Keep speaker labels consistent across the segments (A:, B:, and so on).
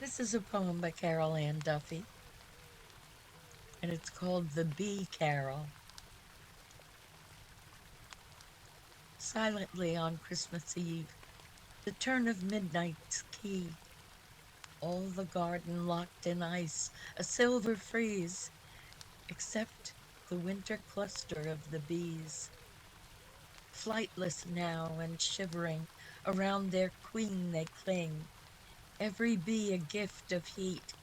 A: This is a poem by Carol Ann Duffy, and it's called The Bee Carol. Silently on Christmas Eve, the turn of midnight's key, all the garden locked in ice, a silver freeze, except the winter cluster of the bees. Flightless now and shivering, around their queen they cling, every bee a gift of heat.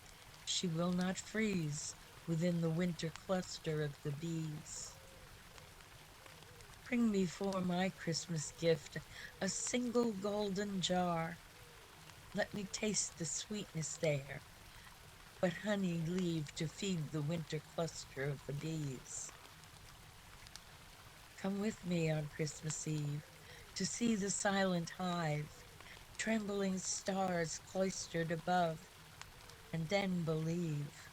A: She will not freeze within the winter cluster of the bees. Bring me for my Christmas gift a single golden jar. Let me taste the sweetness there, but honey leave to feed the winter cluster of the bees. Come with me on Christmas Eve to see the silent hive, trembling stars cloistered above, and then believe.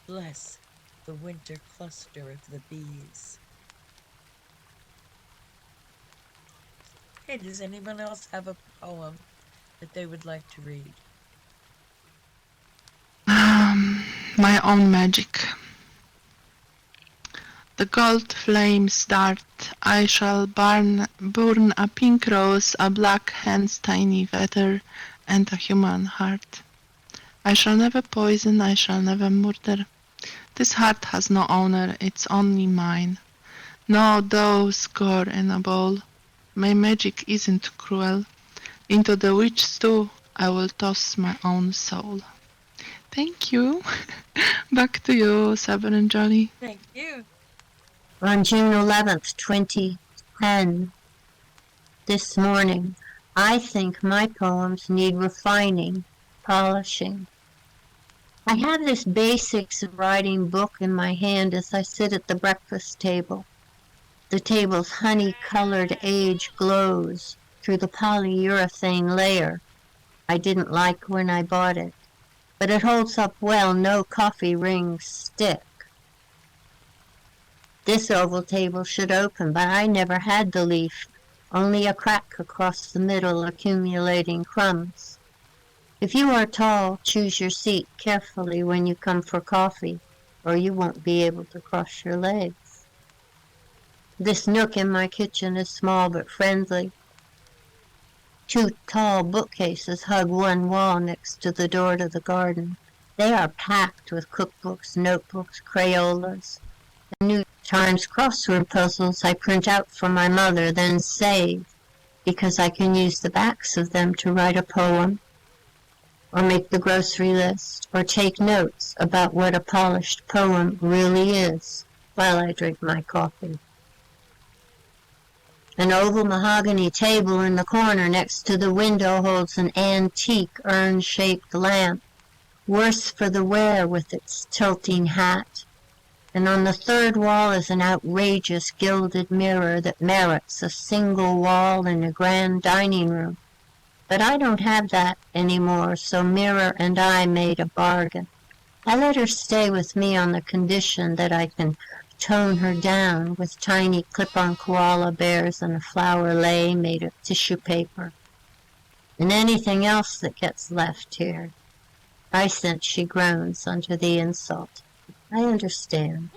A: Bless the winter cluster of the bees. Hey, does anyone else have a poem that they would like to read?
B: My own magic. The gold flames dart. I shall burn a pink rose, a black hand's tiny feather, and a human heart. I shall never poison, I shall never murder. This heart has no owner, it's only mine. No dove's gore in a bowl. My magic isn't cruel. Into the witch stew I will toss my own soul. Thank you. Back to you, Saber and Johnny.
A: Thank you.
C: On June 11th, 2010, this morning, I think my poems need refining, polishing. I have this basics of writing book in my hand as I sit at the breakfast table. The table's honey-colored age glows through the polyurethane layer I didn't like when I bought it, but it holds up well, no coffee rings stick. This oval table should open, but I never had the leaf, only a crack across the middle accumulating crumbs. If you are tall, choose your seat carefully when you come for coffee, or you won't be able to cross your legs. This nook in my kitchen is small but friendly. Two tall bookcases hug one wall next to the door to the garden. They are packed with cookbooks, notebooks, Crayolas, and New Times crossword puzzles I print out for my mother, then save, because I can use the backs of them to write a poem, or make the grocery list, or take notes about what a polished poem really is while I drink my coffee. An oval mahogany table in the corner next to the window holds an antique urn-shaped lamp, worse for the wear with its tilting hat. And on the third wall is an outrageous gilded mirror that merits a single wall in a grand dining room. But I don't have that anymore, so Mirror and I made a bargain. I let her stay with me on the condition that I can tone her down with tiny clip-on koala bears and a flower lei made of tissue paper. And anything else that gets left here. I sense she groans under the insult. I understand.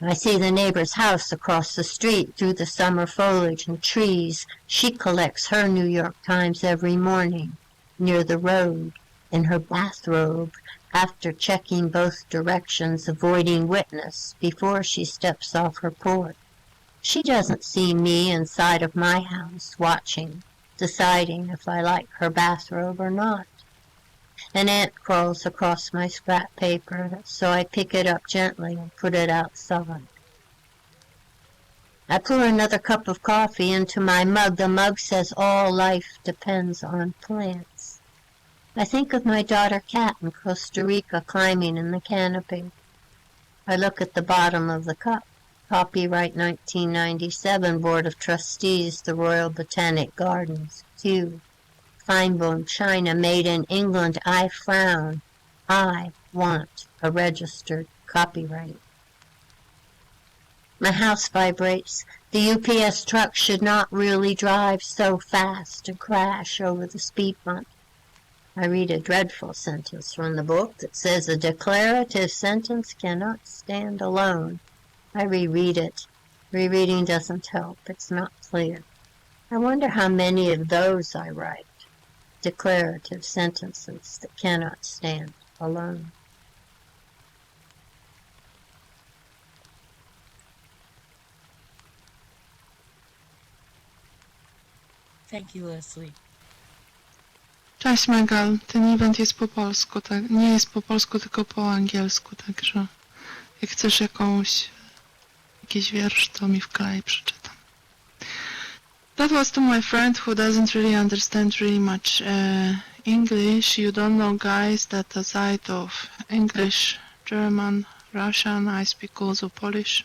C: I see the neighbor's house across the street through the summer foliage and trees. She collects her New York Times every morning near the road in her bathrobe after checking both directions, avoiding witness before she steps off her porch. She doesn't see me inside of my house watching, deciding if I like her bathrobe or not. An ant crawls across my scrap paper, so I pick it up gently and put it outside. I pour another cup of coffee into my mug. The mug says all life depends on plants. I think of my daughter Kat in Costa Rica climbing in the canopy. I look at the bottom of the cup. Copyright 1997, Board of Trustees, the Royal Botanic Gardens, Kew. Fine bone china made in England. I frown. I want a registered copyright. My house vibrates. The UPS truck should not really drive so fast and crash over the speed bump. I read a dreadful sentence from the book that says a declarative sentence cannot stand alone. I reread it. Rereading doesn't help. It's not clear. I wonder how many of those I write. Declarative sentences that cannot stand alone.
A: Thank you, Leslie.
B: Cześć Megal, ten event jest po polsku, tak? Nie jest po polsku, tylko po angielsku, także jak chcesz jakiś wiersz, to mi wklej, przeczytam. That was to my friend who doesn't really understand really much English. You don't know, guys, that aside of English, German, Russian, I speak also Polish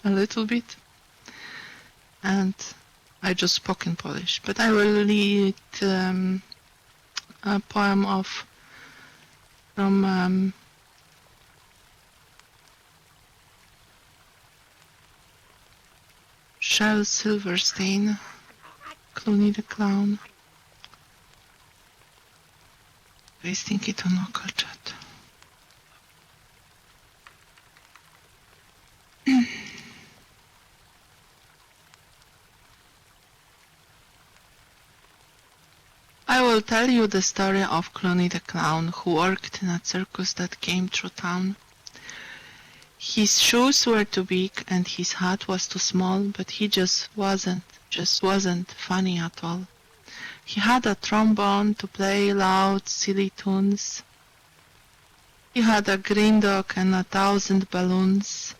B: a little bit. And I just spoke in Polish. But I will read a poem from Shel Silverstein, Clooney the Clown. Pasting it on local chat. I will tell you the story of Clooney the Clown, who worked in a circus that came through town. His shoes were too big and his hat was too small, but he just wasn't funny at all. He had a trombone to play loud, silly tunes. He had a green dog and 1,000 balloons.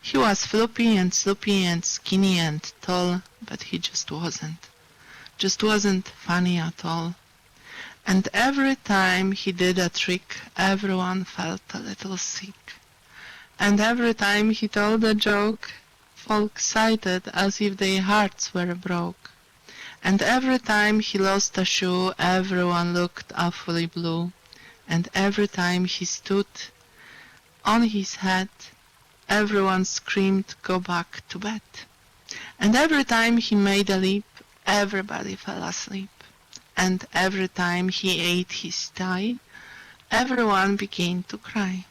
B: He was floppy and sloppy and skinny and tall, but he just wasn't funny at all. And every time he did a trick, everyone felt a little sick. And every time he told a joke, folk sighed as if their hearts were broke. And every time he lost a shoe, everyone looked awfully blue. And every time he stood on his head, everyone screamed, "Go back to bed." And every time he made a leap, everybody fell asleep. And every time he ate his tie, everyone began to cry.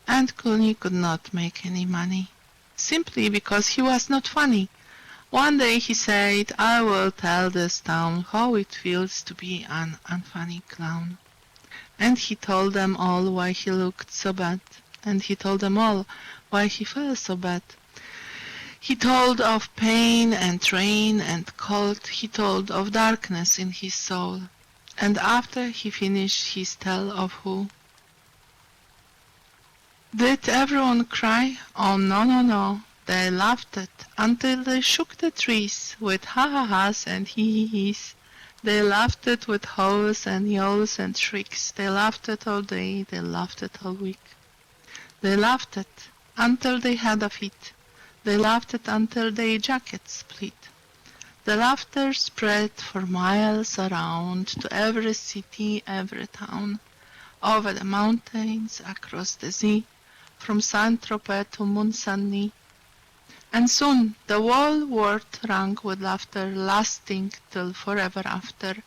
B: And Clooney could not make any money, simply because he was not funny. One day he said, "I will tell this town how it feels to be an unfunny clown." And he told them all why he looked so bad, and he told them all why he felt so bad. He told of pain and rain and cold, he told of darkness in his soul. And after he finished his tale of who, did everyone cry? Oh no, no, no. They laughed it until they shook the trees with ha-ha-has and hee-hee-hees. They laughed it with hoes and yells and shrieks. They laughed it all day, they laughed it all week. They laughed it until they had a fit. They laughed it until their jackets split. The laughter spread for miles around to every city, every town, over the mountains, across the sea, from Saint-Tropez to Mont-Saint-Denis. And soon the whole world rang with laughter, lasting till forever after,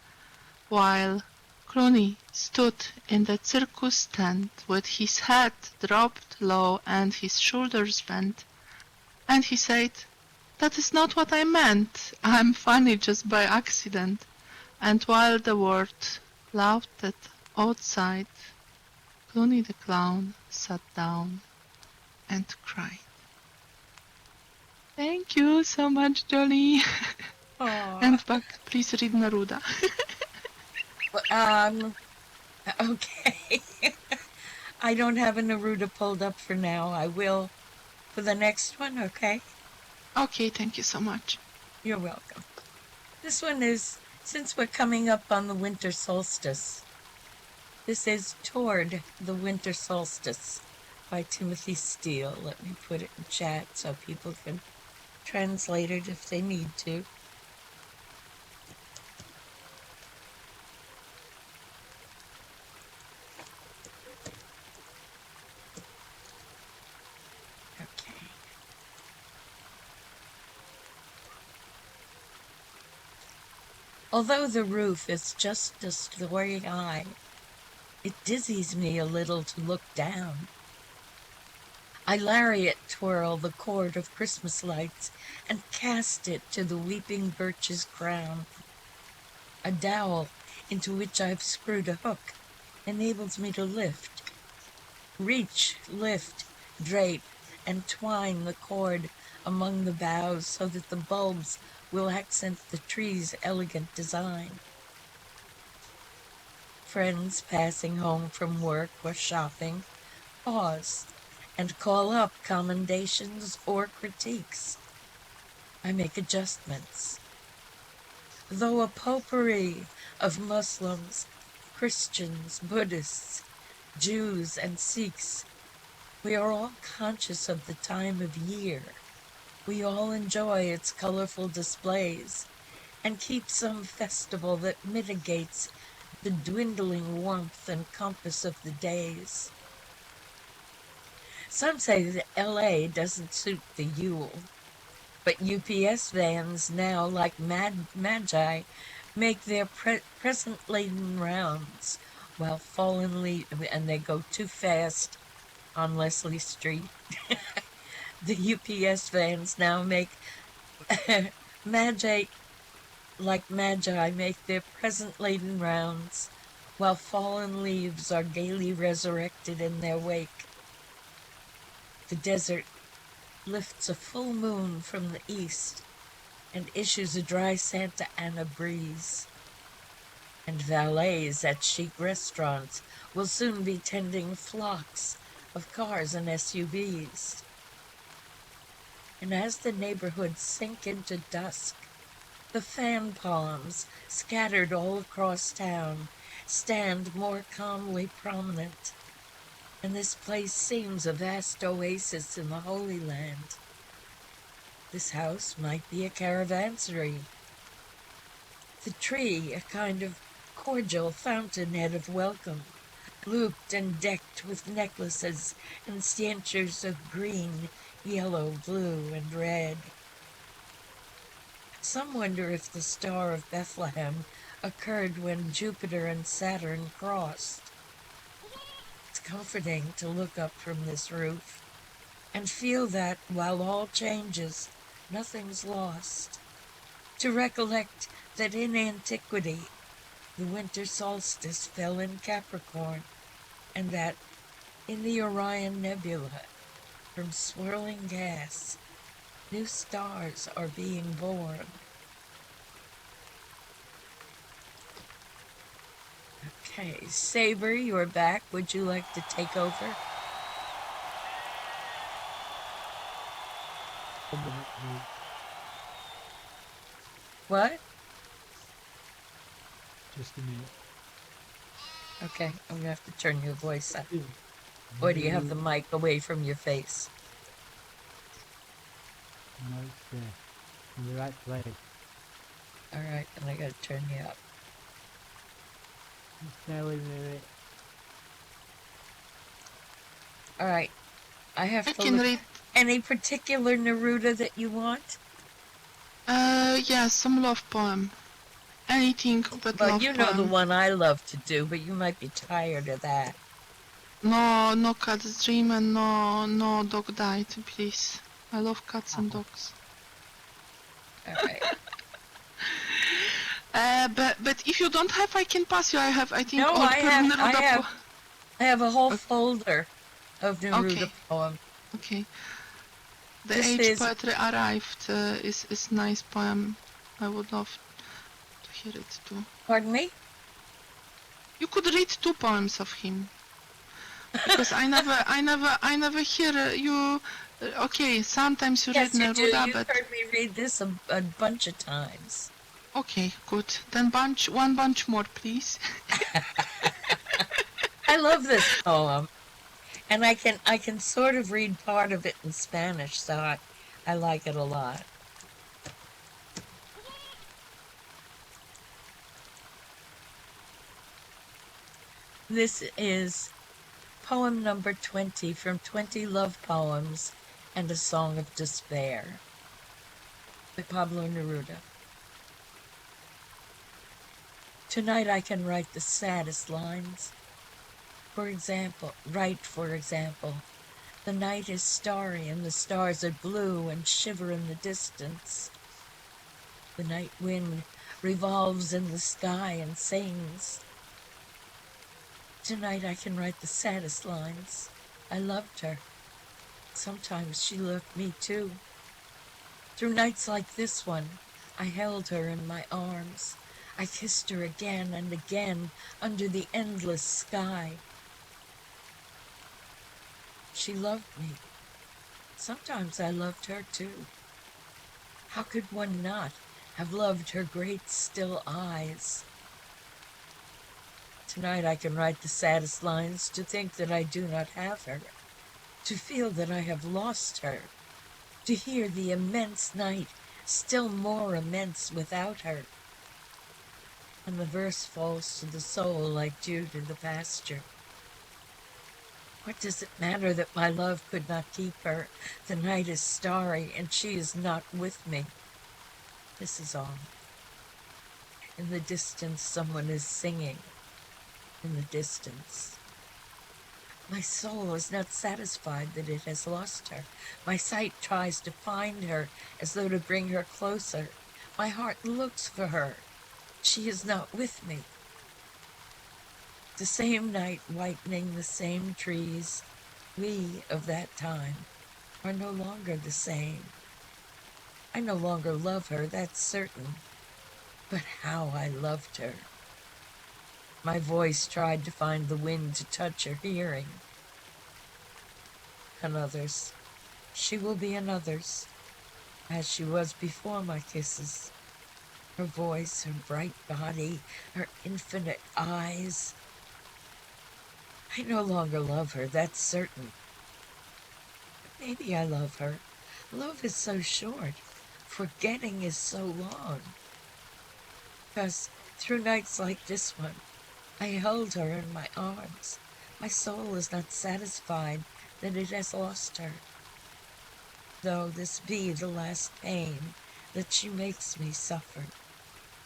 B: while Clooney stood in the circus tent with his head dropped low and his shoulders bent, and he said, "That is not what I meant. I'm funny just by accident." And while the world laughed outside, Clooney the Clown sat down and cried. Thank you so much, Jolly. And back, please read Neruda.
A: Okay. I don't have a Neruda pulled up for now. I will for the next one, okay?
B: Okay, thank you so much.
A: You're welcome. This one is, since we're coming up on the winter solstice, this is Toward the Winter Solstice by Timothy Steele. Let me put it in chat so people can translate it if they need to. Okay. Although the roof is just a story high, it dizzies me a little to look down. I lariat twirl the cord of Christmas lights and cast it to the weeping birch's crown. A dowel into which I've screwed a hook enables me to lift, reach, lift, drape, and twine the cord among the boughs so that the bulbs will accent the tree's elegant design. Friends passing home from work or shopping pause and call up commendations or critiques. I make adjustments. Though a potpourri of Muslims, Christians, Buddhists, Jews, and Sikhs, we are all conscious of the time of year. We all enjoy its colorful displays and keep some festival that mitigates the dwindling warmth and compass of the days. Some say that LA doesn't suit the Yule, but UPS vans now, like magi, make their present-laden rounds while fallen and they go too fast on Leslie Street. The UPS vans now make magi make their present-laden rounds while fallen leaves are gaily resurrected in their wake. The desert lifts a full moon from the east and issues a dry Santa Ana breeze. And valets at chic restaurants will soon be tending flocks of cars and SUVs. And as the neighborhoods sink into dusk, the fan palms, scattered all across town, stand more calmly prominent, and this place seems a vast oasis in the Holy Land. This house might be a caravansary. The tree, a kind of cordial fountainhead of welcome, looped and decked with necklaces and cinctures of green, yellow, blue, and red. Some wonder if the Star of Bethlehem occurred when Jupiter and Saturn crossed. It's comforting to look up from this roof and feel that, while all changes, nothing's lost. To recollect that in antiquity, the winter solstice fell in Capricorn, and that in the Orion Nebula, from swirling gas, new stars are being born. Okay, Saber, you're back. Would you like to take over? What?
D: Just a minute.
A: Okay, I'm gonna have to turn your voice up. Or do you have the mic away from your face?
D: No, it's there. In the right place.
A: All right, and I gotta turn you up.
D: Just bear with me a minute.
A: All right, I have
B: I
A: to
B: can
A: look.
B: read.
A: Any particular Neruda that you want?
B: Yeah, some love poem. Anything but
A: Well,
B: love
A: you know the
B: poem.
A: one I love to do, but you might be tired of that.
B: No cat's dream and no dog died, please. I love cats and dogs.
A: All right.
B: But if you don't have, I can pass you. I have, I think,
A: No,
B: all Neruda
A: I have a whole
B: Okay.
A: folder of Neruda
B: Okay.
A: poems.
B: Okay. The
A: This
B: Age
A: is-
B: Poetry Arrived is nice poem. I would love to hear it too.
A: Pardon me?
B: You could read 2 poems of him. Because I never hear you. Okay, sometimes you
A: Yes,
B: read
A: you do.
B: Neruda,
A: You've
B: but
A: heard me read this a bunch of times.
B: okay, good. Then one bunch more, please.
A: I love this poem, and I can sort of read part of it in Spanish, so I like it a lot. This is poem number 20 from 20 Love Poems and a Song of Despair by Pablo Neruda. Tonight I can write the saddest lines. For example, the night is starry and the stars are blue and shiver in the distance. The night wind revolves in the sky and sings. Tonight I can write the saddest lines. I loved her. Sometimes she loved me too. Through nights like this one, I held her in my arms. I kissed her again and again under the endless sky. She loved me. Sometimes I loved her too. How could one not have loved her great still eyes? Tonight I can write the saddest lines, to think that I do not have her, to feel that I have lost her, to hear the immense night still more immense without her. And the verse falls to the soul like dew to the pasture. What does it matter that my love could not keep her? The night is starry and she is not with me. This is all. In the distance, someone is singing. In the distance. My soul is not satisfied that it has lost her. My sight tries to find her as though to bring her closer. My heart looks for her. She is not with me. The same night whitening the same trees, we of that time are no longer the same. I no longer love her, that's certain. But how I loved her. My voice tried to find the wind to touch her hearing. Another's. She will be another's, as she was before my kisses. Her voice, her bright body, her infinite eyes. I no longer love her, that's certain. But maybe I love her. Love is so short. Forgetting is so long. Because through nights like this one, I held her in my arms. My soul is not satisfied that it has lost her. Though this be the last pain that she makes me suffer,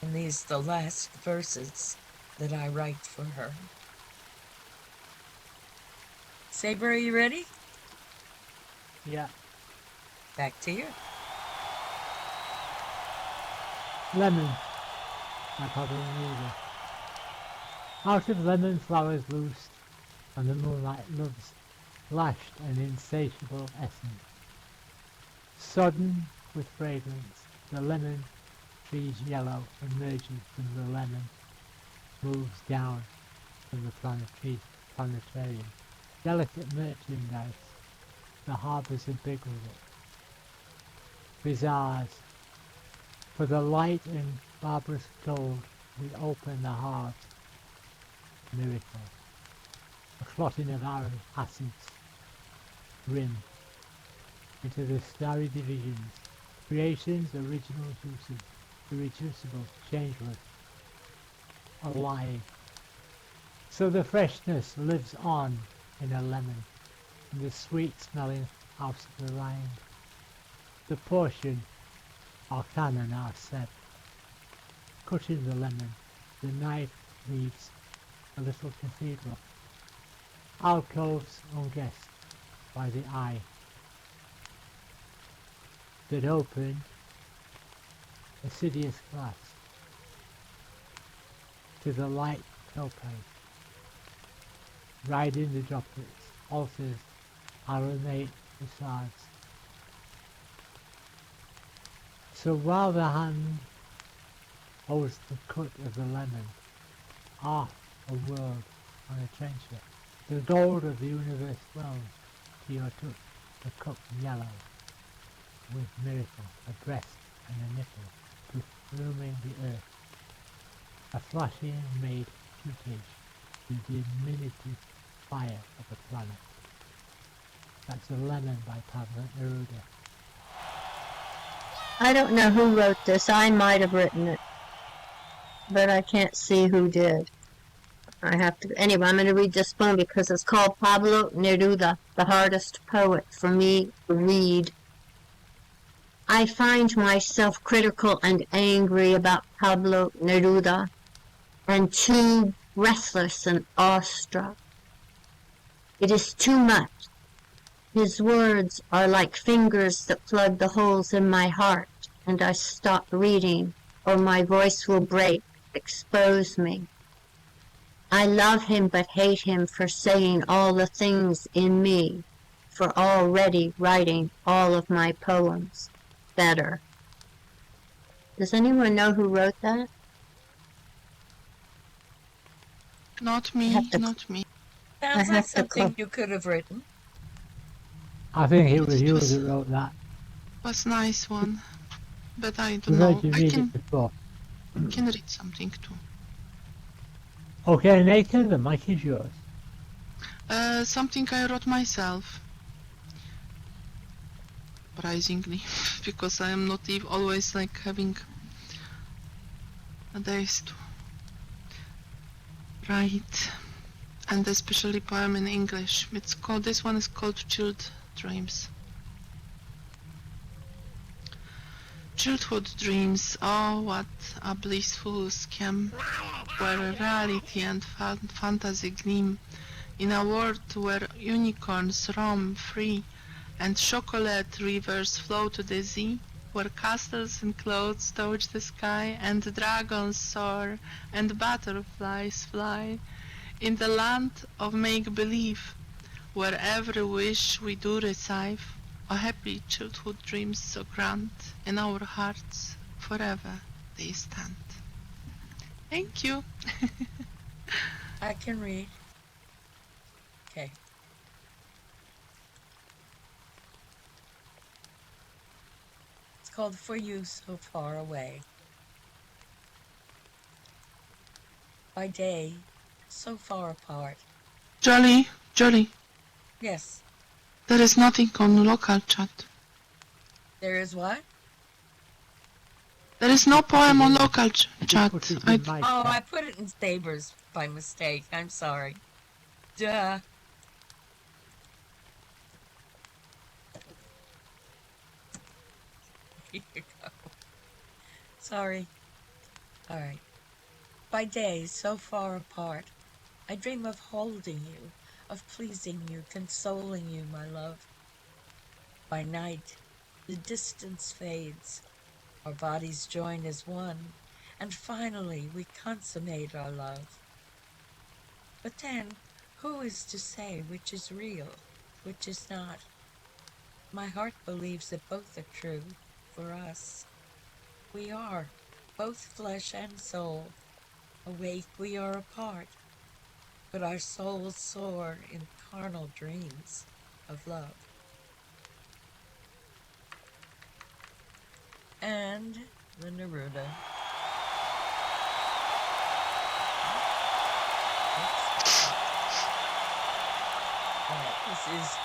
A: and these the last verses that I write for her. Saber, are you ready?
D: Yeah.
A: Back to you.
D: Lemon by Pablo Neruda. Out of lemon flowers loosed, and the moonlight love's lashed an insatiable essence. Sodden with fragrance, the lemon tree's yellow emerges from the lemon, moves down from the planetarium. Delicate merchandise, the harbours are big with it. Bazaars, for the light and barbarous gold, we open the heart. Miracle. A clotting of acids, rim, into the starry divisions, creation's original juices, irreducible, changeless, alive. So the freshness lives on in a lemon, in the sweet-smelling house of the rind. The portion, our canon, our set, cutting the lemon, the knife leaves a little cathedral, alcoves unguessed by the eye, that open assiduous glass to the light topaz, riding the droplets, altars aromatic facades. So while the hand holds the cut of the lemon, half a world on a trencher, the gold of the universe flows to your touch, the cup yellow, with miracle, a breast and a nipple, perfuming the earth, a flashing made tutelage, the diminutive fire of the planet. That's a lemon by Pablo Neruda.
C: I don't know who wrote this. I might have written it, but I can't see who did. I have to. Anyway, I'm going to read this poem because it's called Pablo Neruda, the hardest poet for me to read. I find myself critical and angry about Pablo Neruda. and too breathless and awestruck. It is too much. His words are like fingers that plug the holes in my heart, and I stop reading, or my voice will break, expose me. I love him but hate him for saying all the things in me, for already writing all of my poems better. Does anyone know who wrote that?
B: Not
C: I have
B: me,
C: to,
B: not me.
C: I
A: Sounds like
C: have to
A: something you could have written.
D: I think it
B: It
D: was you
B: was
D: that wrote that.
B: nice one, but I don't
D: We've
B: know.
D: heard you
B: I
D: read it before.
B: can read something too.
D: Okay, Nathan, the mic is yours.
B: Something I wrote myself, surprisingly, because I am not always like having a days to write, and especially poem in English. This one is called Chilled Dreams. Childhood dreams, oh what a blissful scheme, where reality and fantasy gleam, in a world where unicorns roam free, and chocolate rivers flow to the sea, where castles and clouds touch the sky, and dragons soar, and butterflies fly, in the land of make-believe, where every wish we do receive, a happy childhood dreams so grand, in our hearts forever they stand. Thank you.
A: I can read. Okay. It's called For You So Far Away. By day, so far apart.
B: Jolly, Jolly,
A: Yes,
B: there is nothing on local chat.
A: there is what?
B: There is no poem on local chat.
D: Put it in my
A: Oh, I
D: chat.
A: put it in Sabers by mistake. I'm sorry. Duh. Here you go. Sorry. All right. By day, so far apart, I dream of holding you, of pleasing you, consoling you, my love. By night, the distance fades, our bodies join as one, and finally we consummate our love. But then, who is to say which is real, which is not? My heart believes that both are true for us. We are both flesh and soul. Awake we are apart, but our souls soar in carnal dreams of love. And the Neruda. Alright, this is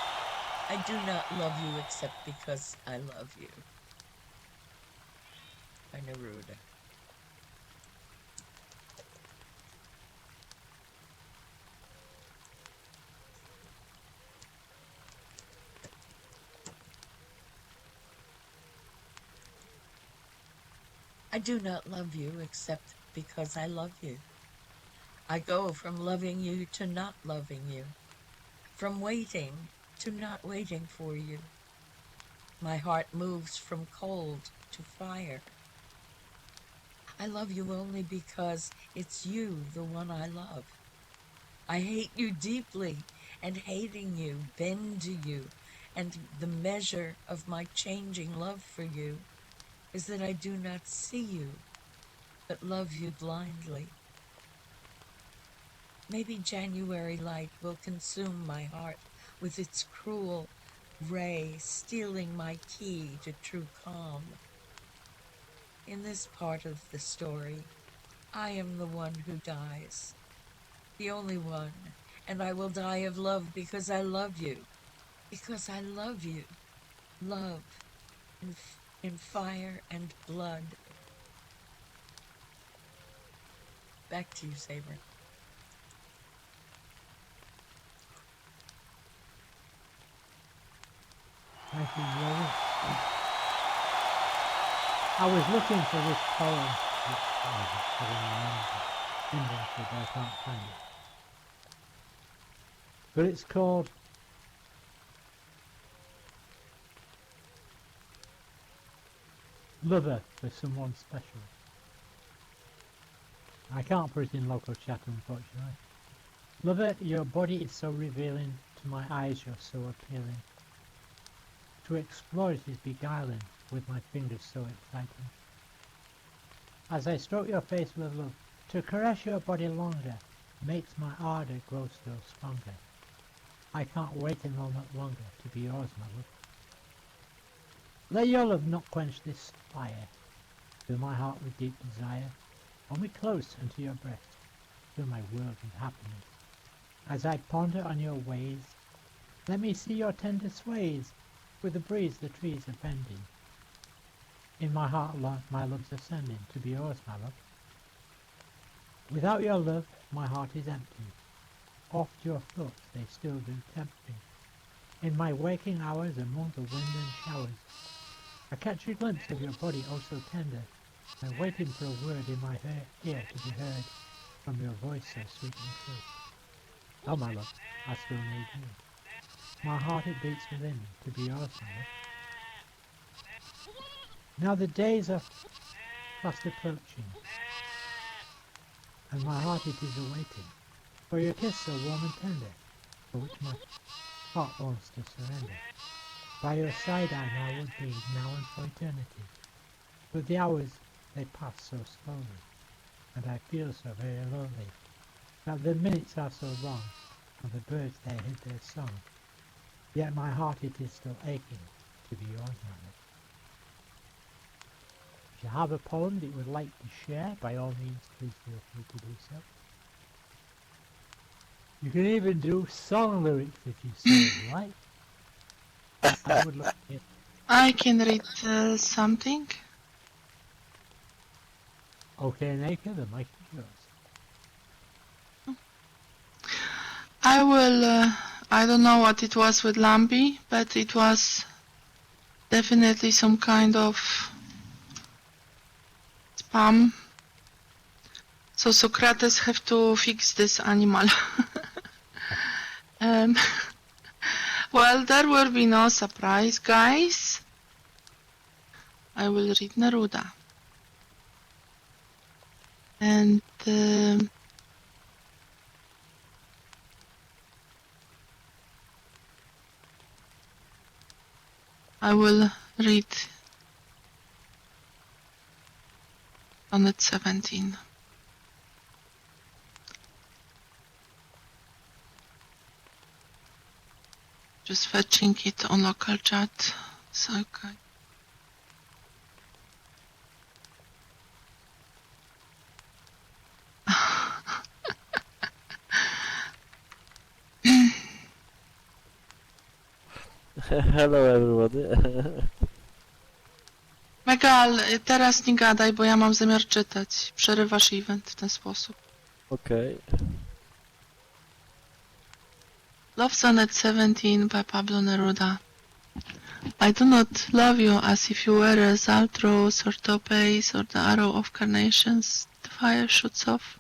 A: I do not love you except because I love you by Neruda. I do not love you except because I love you. I go from loving you to not loving you, from waiting to not waiting for you. My heart moves from cold to fire. I love you only because it's you, the one I love. I hate you deeply, and hating you, bend to you, and the measure of my changing love for you is that I do not see you, but love you blindly. Maybe January light will consume my heart with its cruel ray, stealing my key to true calm. In this part of the story, I am the one who dies, the only one, and I will die of love because I love you, because I love you. Love in fire and blood. Back to you, Saber.
D: Thank you, Lily. I was looking for this poem. I couldn't remember. inventory, but I can't find it. But it's called Lover for Someone Special. I can't put it in local chat, unfortunately. Lover, your body is so revealing, to my eyes you're so appealing. To explore it is beguiling, with my fingers so exciting. As I stroke your face with love, to caress your body longer, makes my ardour grow still stronger. I can't wait a moment longer to be yours, my love. Let your love not quench this fire, fill my heart with deep desire. Hold me close unto your breast, fill my world with happiness. As I ponder on your ways, let me see your tender sways, with the breeze the trees are bending. In my heart, my love's ascending, to be yours, my love. Without your love, my heart is empty. Oft your thoughts, they still do tempt me. In my waking hours, among the wind and showers, I catch a glimpse of your body oh so tender, and waiting for a word in my ear to be heard, from your voice so sweet and true. Oh, my love, I still need you. My heart it beats within me, to be yours, my love. Now the days are fast approaching, and my heart it is awaiting, for your kiss so warm and tender, for which my heart wants to surrender. By your side I now would be, now and for eternity, but the hours they pass so slowly, and I feel so very lonely, that the minutes are so long, and the birds they hid their song, yet my heart it is still aching to be yours, my love. If you have a poem that you would like to share, by all means please feel free to do so. You can even do song lyrics if you so like. I would love to hear.
B: I can read something.
D: Okay, Naka, the mic is yours.
B: I will, I don't know what it was with Lambi, but it was definitely some kind of spam. So Socrates have to fix this animal. um, well, there will be no surprise, guys. I will read Neruda. And I will read Sonnet 17. Just fetching it on local chat. So okay.
E: Hello everybody.
B: Megal, teraz nie gadaj, bo ja mam zamiar czytać. Przerywasz event w ten sposób.
E: Okay.
B: Love Sonnet 17 by Pablo Neruda. I do not love you as if you were a Zaltros or Topaz or the arrow of carnations the fire shoots off.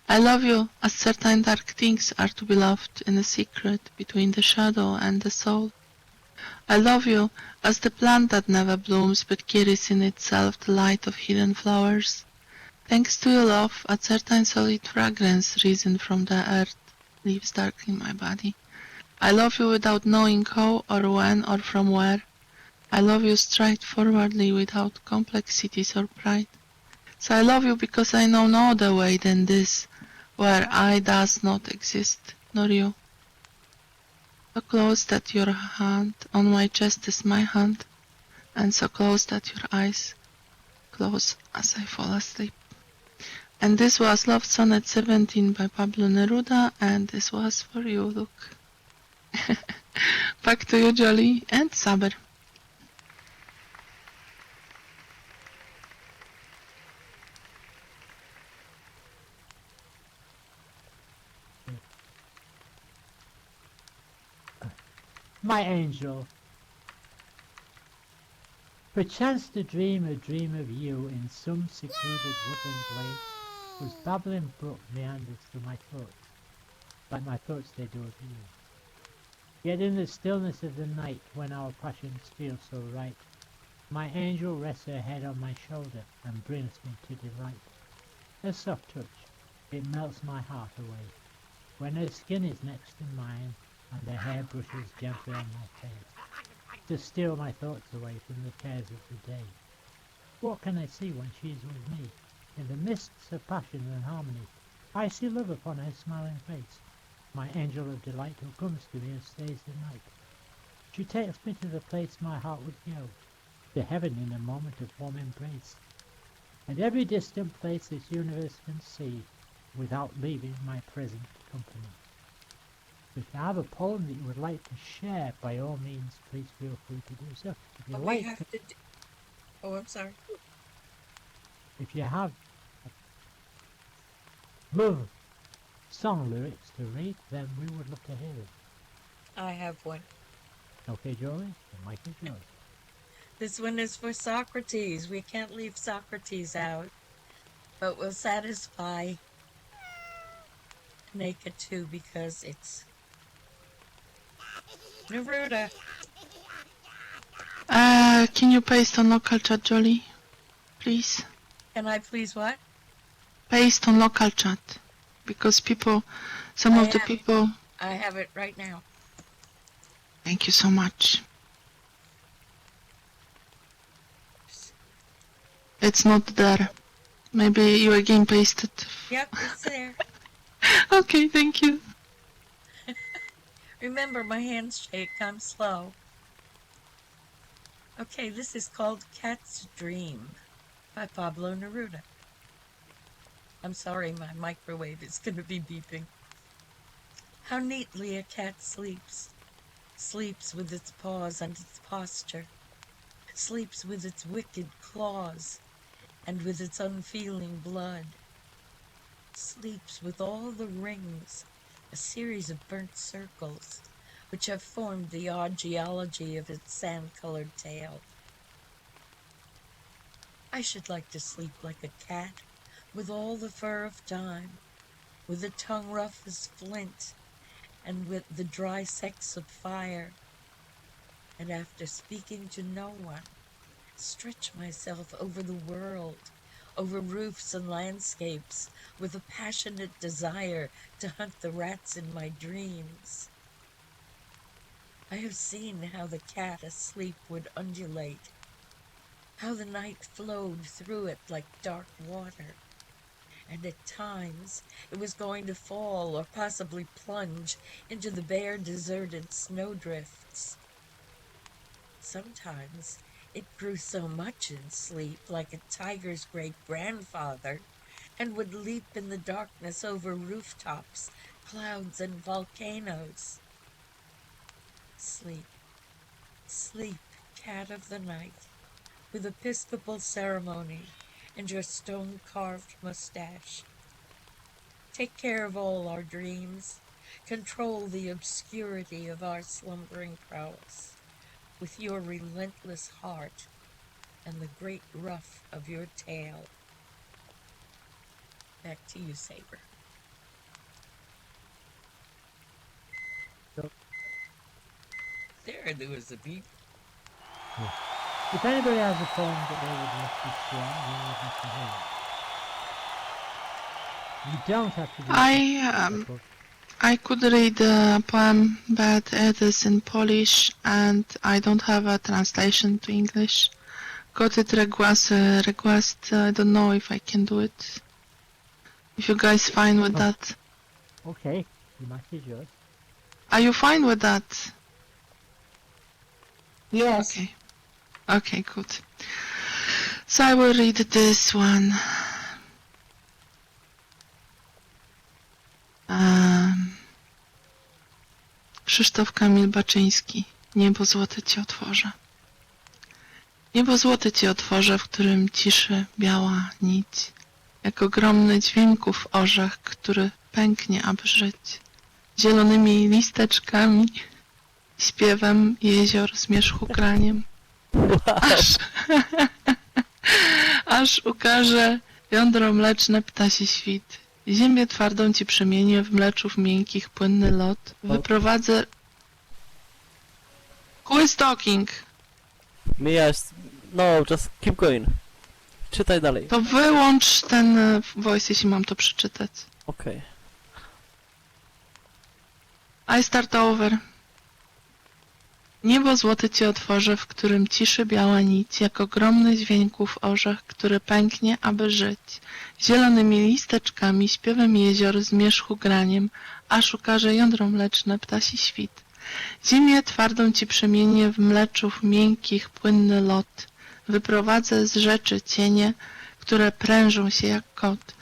B: I love you as certain dark things are to be loved in a secret between the shadow and the soul. I love you as the plant that never blooms but carries in itself the light of hidden flowers. Thanks to your love, a certain solid fragrance risen from the earth leaves darkling my body. I love you without knowing how or when or from where. I love you straightforwardly without complexities or pride. So I love you because I know no other way than this, where I does not exist, nor you. So close that your hand on my chest is my hand, and so close that your eyes close as I fall asleep. And this was Love Sonnet 17 by Pablo Neruda, and this was for you, Luke. Back to you, Jolly and Saber.
D: My angel, perchance to dream a dream of you in some secluded woodland glade, whose babbling brook meanders through my thoughts, like my thoughts they do of you. Yet in the stillness of the night, when our passions feel so right, my angel rests her head on my shoulder and brings me to delight. Her soft touch, it melts my heart away, when her skin is next to mine and her hair brushes gently on my face, to steal my thoughts away from the cares of the day. What can I see when she is with me? In the mists of passion and harmony, I see love upon her smiling face, my angel of delight who comes to me and stays the night. She takes me to the place my heart would go, to heaven in a moment of warm embrace, and every distant place this universe can see, without leaving my present company. If you have a poem that you would like to share, by all means, please feel free to do so. If you
A: We have to do... Oh, I'm sorry.
D: If you have love song lyrics to read, then we would love to hear it.
A: I have one.
D: Okay, Jolie, the mic is yours.
A: This one is for Socrates. We can't leave Socrates out, but we'll satisfy Naked too because it's Neruda.
B: Can you paste on local chat, Jolly? Please?
A: Can I please what?
B: Paste on local chat. Because people, some of the people...
A: I have it right now.
B: Thank you so much. It's not there. Maybe you again pasted.
A: Yep, it's there.
B: Okay, thank you.
A: Remember, my hands shake. I'm slow. Okay, this is called Cat's Dream by Pablo Neruda. I'm sorry, my microwave is going to be beeping. How neatly a cat sleeps. Sleeps with its paws and its posture. Sleeps with its wicked claws and with its unfeeling blood. Sleeps with all the rings, a series of burnt circles, which have formed the odd geology of its sand-colored tail. I should like to sleep like a cat, with all the fur of time, with a tongue rough as flint, and with the dry sex of fire, and after speaking to no one, stretch myself over the world, over roofs and landscapes, with a passionate desire to hunt the rats in my dreams. I have seen how the cat asleep would undulate, how the night flowed through it like dark water, and at times it was going to fall or possibly plunge into the bare, deserted snowdrifts. Sometimes it grew so much in sleep, like a tiger's great-grandfather, and would leap in the darkness over rooftops, clouds, and volcanoes. Sleep, sleep, cat of the night, with episcopal ceremony and your stone-carved mustache. Take care of all our dreams. Control the obscurity of our slumbering prowess with your relentless heart and the great ruff of your tail. Back to you, Saber. There was a beep.
D: Yeah. If anybody has a poem that they would like to share, we would like to hear it. You don't have to do
B: I could read a poem, but it is in Polish and I don't have a translation to English. Got it request, I don't know if I can do it. If you guys fine with that.
D: Okay, the mic is yours.
B: Are you fine with that?
C: Yes.
B: Okay. Okay, good. So I will read this one. Krzysztof Kamil Baczyński. Niebo złote ci otworzę. Niebo złote ci otworzę, w którym ciszy biała nić, jak ogromny dźwięków orzech, który pęknie, aby żyć, zielonymi listeczkami, śpiewem jezior, zmierzchu kraniem, aż ukaże Jądro mleczne, ptasi świt. Ziemię twardą ci przemienię, w mleczów miękkich płynny lot. Wyprowadzę... Who is talking?
E: No, just keep going. Czytaj dalej.
B: To wyłącz ten voice, jeśli mam to przeczytać.
E: Okej.
B: I start over. Niebo złote ci otworzę, w którym ciszy biała nić, jak ogromny dźwięków orzech, który pęknie, aby żyć. Zielonymi listeczkami, śpiewem jezior, zmierzchu graniem, aż ukaże jądro mleczne, ptasi świt. Ziemię twardą ci przemienię, w mleczów miękkich płynny lot. Wyprowadzę z rzeczy cienie, które prężą się jak kot.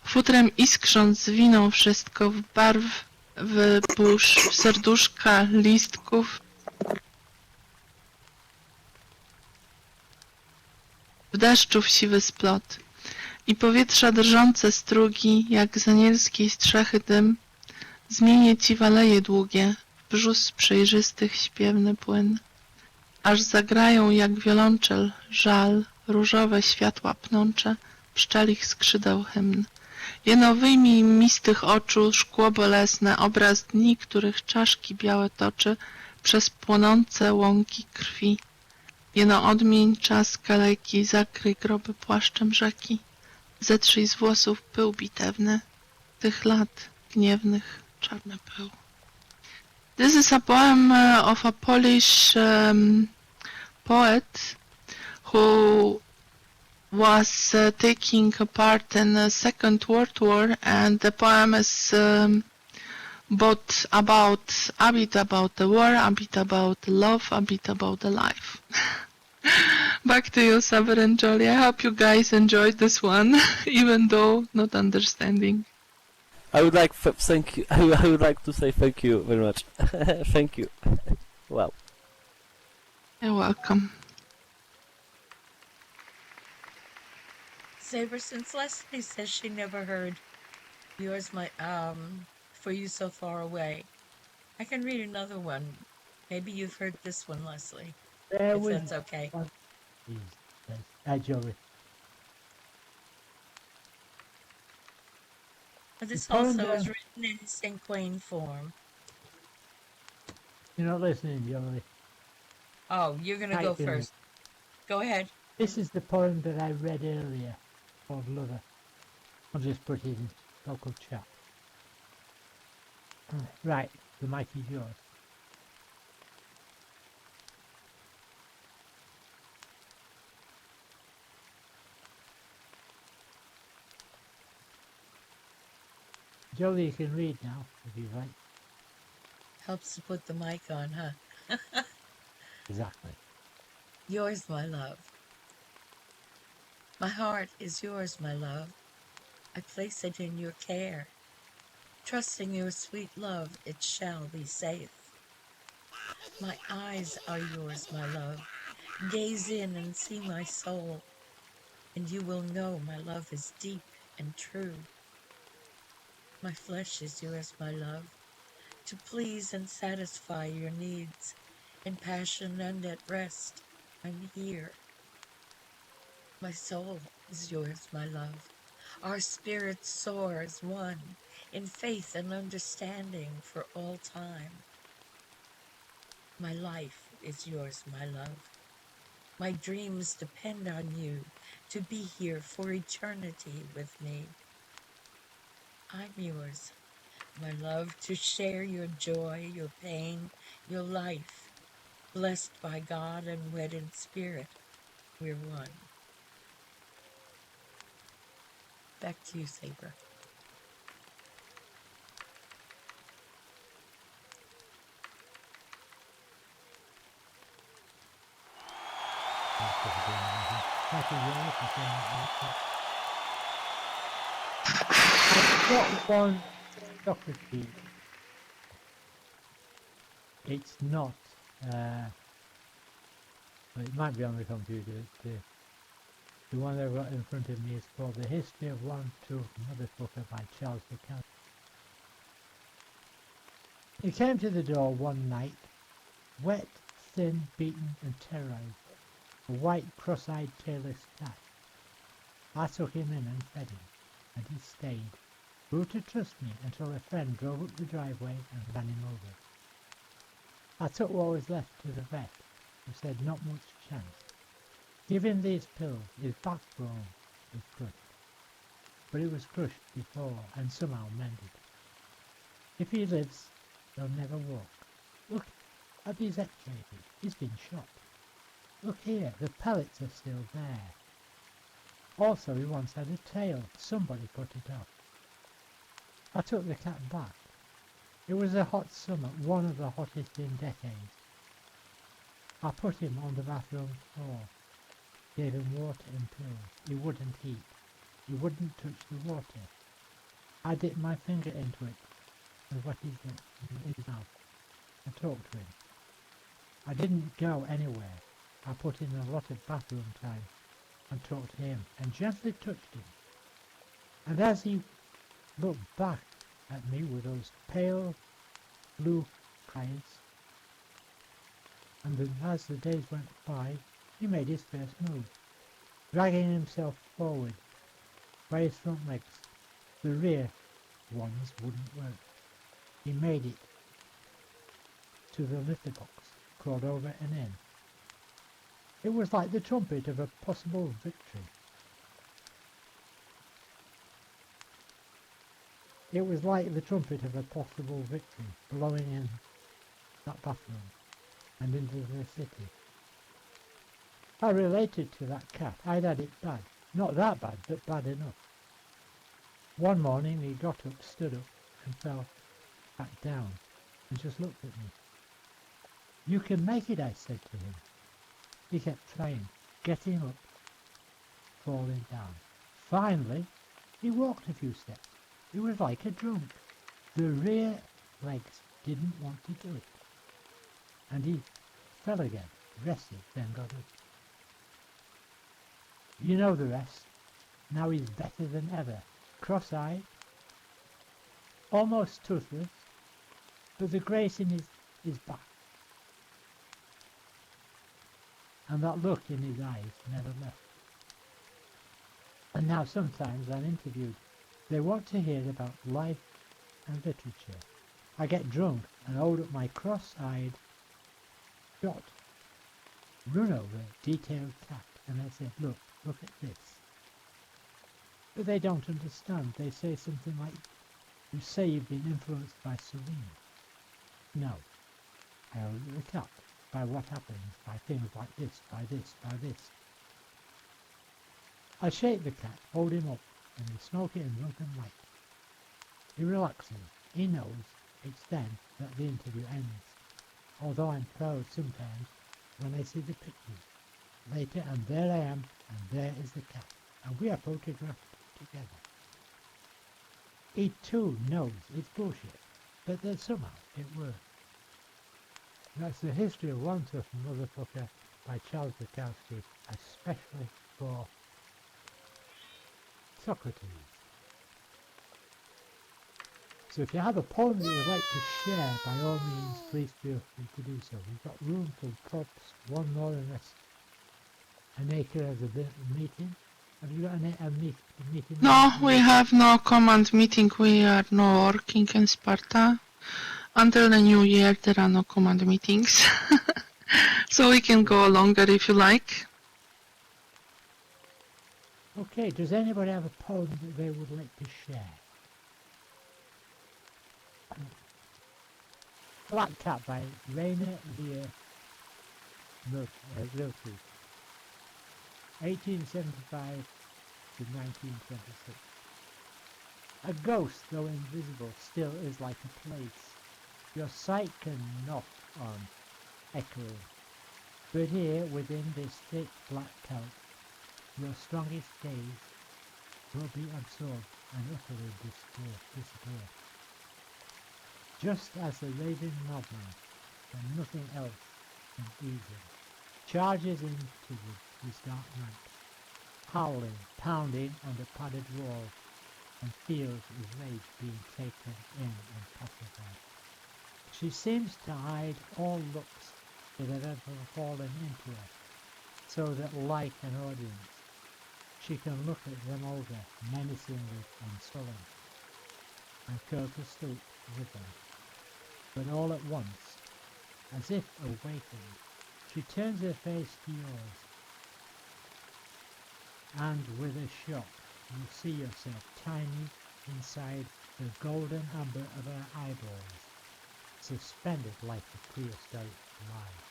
B: Futrem iskrząc zwiną wszystko w barw, w burz, w serduszka, listków, w deszczów siwy splot. I powietrza drżące strugi, jak z anielskiej strzechy dym, zmienię ci w aleje długie, w brzóz przejrzystych śpiewny płyn. Aż zagrają jak wiolonczel, żal, różowe światła pnącze, pszczelich skrzydeł hymn. Jeno wyjmij mi z tych oczu szkło bolesne, obraz dni, których czaszki białe toczy przez płonące łąki krwi. Jeno odmień czas kaleki, zakryj groby płaszczem rzeki. Zetrzyj z włosów pył bitewny, tych lat gniewnych czarny pył. This is a poem of a Polish poet who was taking part in the Second World War, and the poem is both a bit about the war, a bit about love, a bit about the life. Back to you, Saber and Jolly. I hope you guys enjoyed this one, even though not understanding.
E: I would like thank you. I would like to say thank you very much. Thank you. Wow.
B: You're welcome.
A: Saber, since Leslie says she never heard yours, For You So Far Away, I can read another one. Maybe you've heard this one, Leslie, if that's okay.
D: Joey.
A: This also is written in cinquain form.
D: You're not listening, Joey.
A: Oh, you're going to go first. Go ahead.
D: This is the poem that I read earlier, called Lover. I'll just put it in local chat. Right, the mic is yours. Jolie, you can read now, if you like.
A: Helps to put the mic on, huh?
D: Exactly.
A: Yours, my love. My heart is yours, my love. I place it in your care. Trusting your sweet love, it shall be safe. My eyes are yours, my love. Gaze in and see my soul, and you will know my love is deep and true. My flesh is yours, my love, to please and satisfy your needs. In passion and at rest, I'm here. My soul is yours, my love. Our spirits soar as one, in faith and understanding for all time. My life is yours, my love. My dreams depend on you to be here for eternity with me. I'm yours, my love, to share your joy, your pain, your life. Blessed by God and wed in spirit, we're one. Back to you, Saber.
D: I've got one Socrates. It's not, well, it might be on the computer. The one that I've got in front of me is called The History of One True Motherfucker by Charles Buchanan. He came to the door one night, wet, thin, beaten and terrorized, a white cross-eyed tailless cat. I took him in and fed him, and he stayed. Grew to trust me until a friend drove up the driveway and ran him over. I took what was left to the vet, who said not much chance. Give him these pills, his backbone is crushed. But it was crushed before and somehow mended. If he lives, he'll never walk. Look at these x-rays, he's been shot. Look here, the pellets are still there. Also, he once had a tail, somebody put it off. I took the cat back. It was a hot summer, one of the hottest in decades. I put him on the bathroom floor, gave him water and pills. He wouldn't eat. He wouldn't touch the water. I dipped my finger into it with what he's in his mouth and talked to him. I didn't go anywhere. I put in a lot of bathroom time and talked to him and gently touched him. And as he looked back at me with those pale blue eyes, and as the days went by, he made his first move, dragging himself forward by his front legs. The rear ones wouldn't work. He made it to the litter box, crawled over and in. It was like the trumpet of a possible victory. It was like the trumpet of a possible victory blowing in that bathroom and into the city. I related to that cat. I'd had it bad. Not that bad, but bad enough. One morning he got up, stood up, and fell back down and just looked at me. You can make it, I said to him. He kept trying, getting up, falling down. Finally, he walked a few steps. He was like a drunk. The rear legs didn't want to do it. And he fell again, rested, then got up. You know the rest. Now he's better than ever. Cross-eyed, almost toothless, but the grace in his back and that look in his eyes never left. And now sometimes I'm interviewed. They want to hear about life and literature. I get drunk and hold up my cross-eyed, shot, run-over, detailed cat, and I say, look at this. But they don't understand. They say something like, you say you've been influenced by Serene. No, I hold the cat by what happens, by things like this, by this, by this. I shake the cat, hold him up, in the smoky and drunken light. He relaxes. He knows it's then that the interview ends. Although I'm proud sometimes when I see the pictures. Later, and there I am, and there is the cat, and we are photographed together. He too knows it's bullshit, but that somehow it works. That's the history of One Tough Motherfucker by Charles Bukowski, especially for Socrates. So if you have a poem that you would like to share, by all means, please feel free to do so. We've got room for props, one more and less. An acre as a meeting. Have you got a meeting?
B: No, we have no command meeting. We are not working in Sparta. Until the new year, there are no command meetings. So we can go longer if you like.
D: Okay, does anybody have a poem that they would like to share? Black Cat by Rainer Lear Rilke, 1875 to 1926. A ghost, though invisible, still is like a place. Your sight can knock on, echoing. But here, within this thick black coat, your strongest gaze will be absorbed and utterly disappear. Just as the raving madman, when nothing else can ease him, charges into his dark night, howling, pounding on the padded wall, and feels his rage being taken in and pacified. She seems to hide all looks that have ever fallen into her, so that like an audience, She can look at them over menacingly and sullen, and go to sleep with them. But all at once, as if awakened, she turns her face to yours, and with a shock you see yourself tiny inside the golden amber of her eyeballs, suspended like a prehistoric life.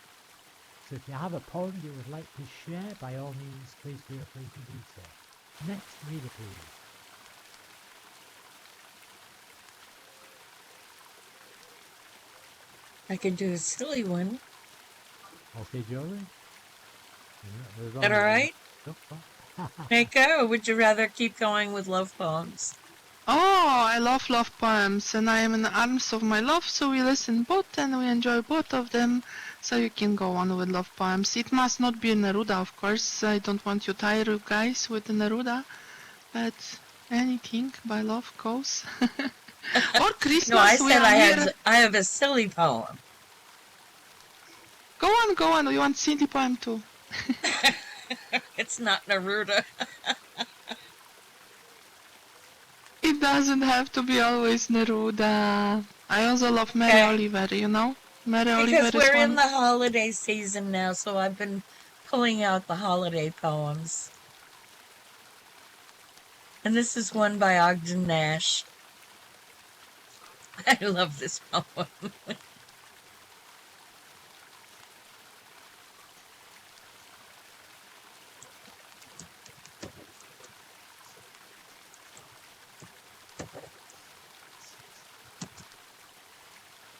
D: So if you have a poem you would like to share, by all means, please feel free to do so. Next reader, please.
A: I could do a silly one.
D: Okay, Jolie?
A: Is that all right? Mako, or would you rather keep going with love poems?
B: Oh, I love love poems, and I am in the arms of my love, so we listen both and we enjoy both of them. So you can go on with love poems. It must not be Neruda, of course. I don't want you tire you guys with Neruda, but anything by love goes. Or Christmas.
A: No, I
B: we
A: said
B: are here.
A: I have a silly poem.
B: Go on. We want silly poem too.
A: It's not Neruda.
B: It doesn't have to be always Neruda. I also love Mary Oliver, you know? Mary Oliver
A: Because we're
B: is
A: in
B: one.
A: the holiday season now, so I've been pulling out the holiday poems. And this is one by Ogden Nash. I love this poem.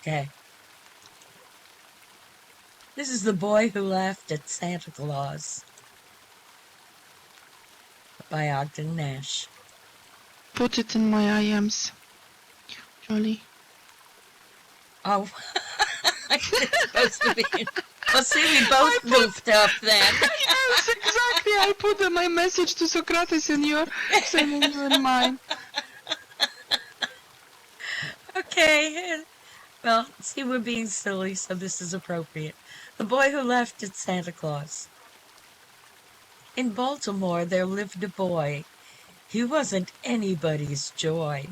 A: Okay. This is The Boy Who Laughed at Santa Claus by Ogden Nash.
B: Put it in my IMs, Jolie.
A: Oh, it's supposed to be. Well, see, we both goofed up then.
B: Yes, exactly. I put my message to Socrates in your, sending you in mine.
A: Okay. Well, see, we're being silly, so this is appropriate. The Boy Who Laughed at Santa Claus. In Baltimore, there lived a boy. He wasn't anybody's joy.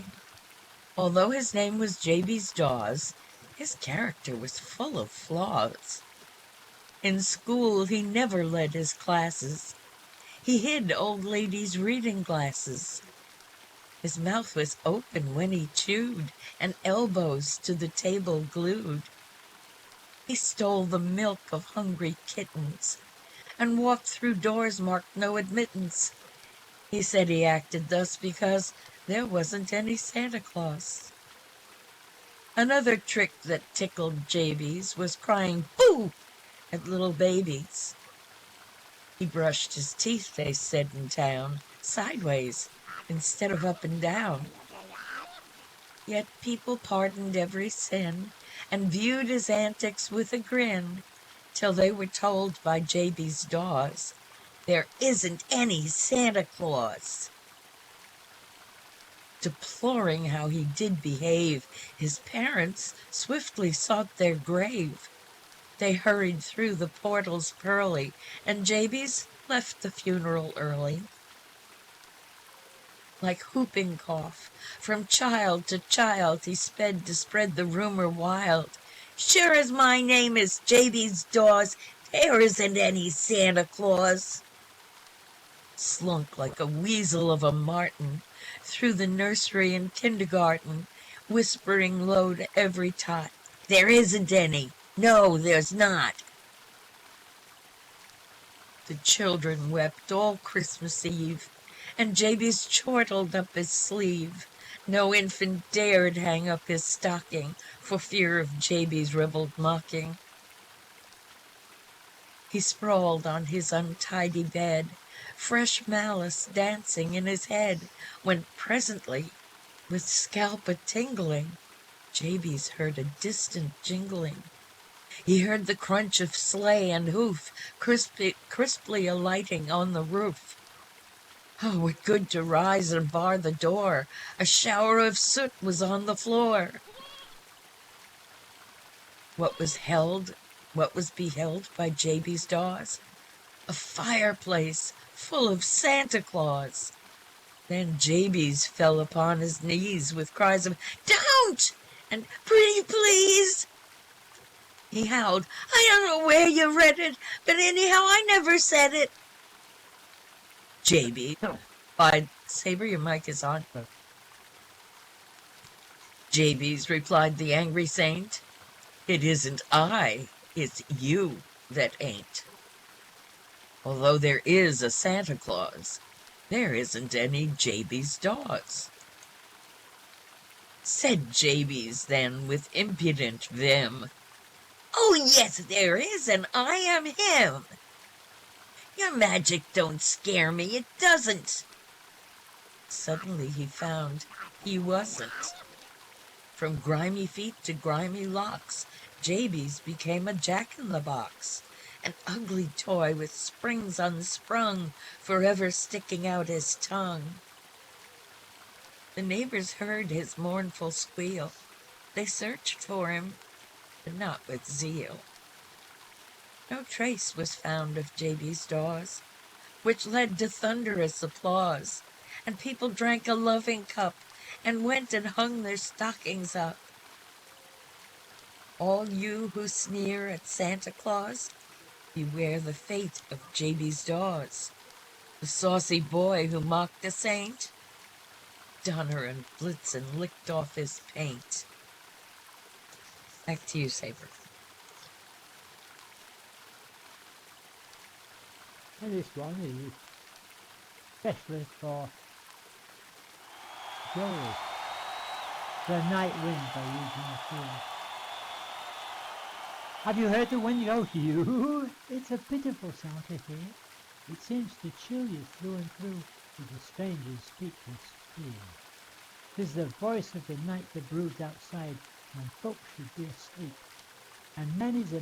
A: Although his name was J.B.'s Dawes, his character was full of flaws. In school, he never led his classes. He hid old ladies' reading glasses. His mouth was open when he chewed, and elbows to the table glued. He stole the milk of hungry kittens, and walked through doors marked no admittance. He said he acted thus because there wasn't any Santa Claus. Another trick that tickled J.B.'s was crying "boo" at little babies. He brushed his teeth, they said in town, sideways instead of up and down. Yet people pardoned every sin and viewed his antics with a grin, till they were told by J.B.'s Dawes, there isn't any Santa Claus. Deploring how he did behave, his parents swiftly sought their grave. They hurried through the portals pearly, and J.B.'s left the funeral early. Like whooping cough, from child to child he sped to spread the rumor wild. Sure as my name is J.B.'s Dawes, there isn't any Santa Claus. Slunk like a weasel of a martin through the nursery and kindergarten, whispering low to every tot, there isn't any, no, there's not. The children wept all Christmas Eve, and J.B.'s chortled up his sleeve. No infant dared hang up his stocking for fear of J.B.'s ribald mocking. He sprawled on his untidy bed, fresh malice dancing in his head, when presently, with scalp a-tingling, J.B.'s heard a distant jingling. He heard the crunch of sleigh and hoof, crisply alighting on the roof. Oh, what good to rise and bar the door! A shower of soot was on the floor. What was beheld by J.B.'s Dawes? A fireplace full of Santa Claus. Then Jabez fell upon his knees with cries of, "Don't!" and "Pretty please!" He howled, "I don't know where you read it, but anyhow I never said it." Jabez replied, Saber, your mic is on. Jabez, replied the angry saint, "It isn't I, it's you that ain't. Although there is a Santa Claus, there isn't any Jabez Dawes." Said Jabez then with impudent vim, "Oh yes there is, and I am him. Your magic don't scare me, it doesn't." Suddenly he found he wasn't. From grimy feet to grimy locks, Jabez became a jack-in-the-box, an ugly toy with springs unsprung, forever sticking out his tongue. The neighbors heard his mournful squeal. They searched for him, but not with zeal. No trace was found of Jabez Dawes, which led to thunderous applause, and people drank a loving cup and went and hung their stockings up. All you who sneer at Santa Claus, beware the fate of Jabez Dawes, the saucy boy who mocked a saint. Donner and Blitzen licked off his paint. Back to you, Saber.
D: And this one is especially for Joey. The Night Wind by Eugene Field. Have you heard the wind go hue? It's a pitiful sound to hear. It seems to chill you through and through with a stranger's speechless fear. 'Tis the voice of the night that broods outside when folks should be asleep. And many's the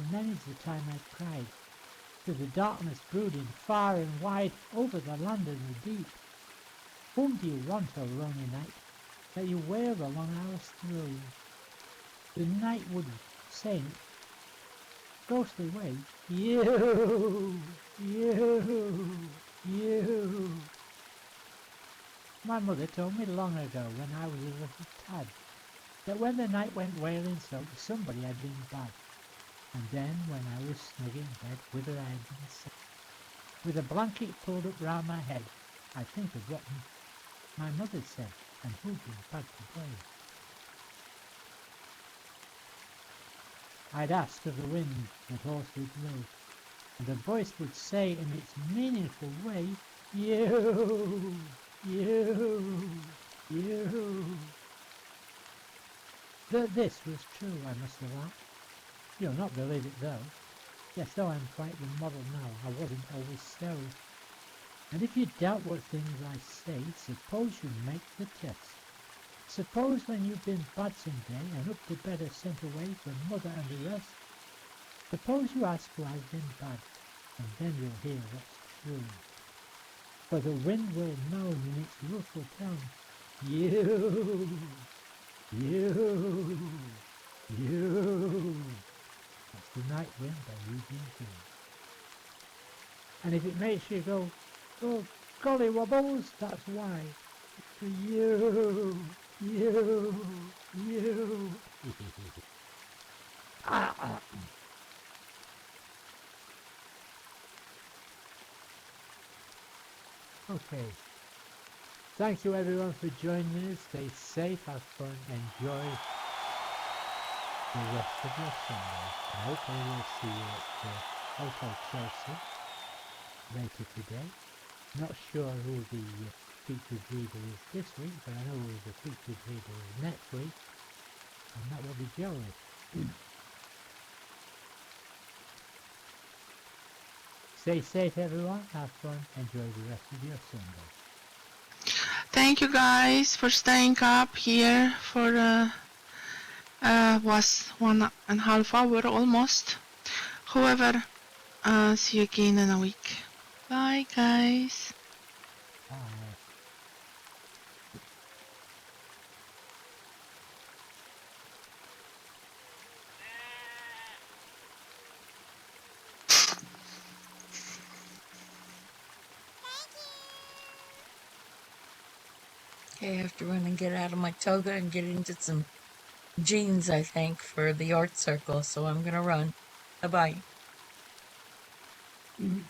D: time I've cried to the darkness brooding far and wide over the land and the deep. Whom do you want, O lonely night, that you wail the long hours through? The night would say in its ghostly way, you, you. My mother told me long ago when I was a little tad that when the night went wailing so, somebody had been bad. And then when I was snug in bed with her head inside, with a blanket pulled up round my head, I think of what my mother said and who'd been bad today. I'd ask of the wind that hoarsely blew, and the voice would say in its meaningful way, you, you. That this was true, I must have laughed. You'll not believe it though. Yes, though I'm quite the model now, I wasn't always so. And if you doubt what things I say, suppose you make the test. Suppose when you've been bad some day and up to bed are sent away from mother and the rest, suppose you ask who has been bad, and then you'll hear what's true. For the wind will moan in its rueful tone, you, you. That's the night wind by Eugene Field. And if it makes you go, oh golly wobbles, that's why. It's for you. Okay. Thank you everyone for joining us. Stay safe, have fun, enjoy the rest of your Sunday. I hope I will see you at the Hotel Chelsea later today. Not sure who the featured reader is this week, but I know who the featured reader is next week, and that will be Joey. Stay safe everyone, have fun, enjoy the rest of your Sunday.
B: Thank you guys for staying up here for was 1.5 hours almost. However, see you again in a week. Bye guys.
D: Bye.
F: Thank
A: Okay, I have to run and get out of my toga and get into some jeans, I think, for the art circle. So I'm gonna run. Bye-bye.
D: If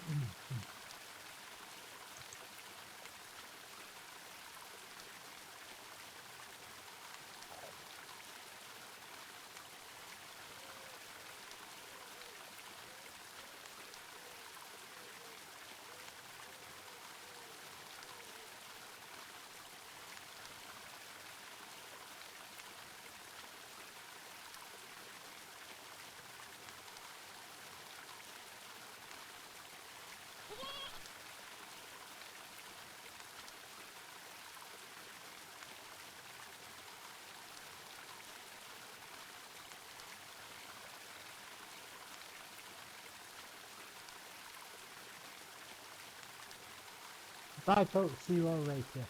D: I talk to you all later.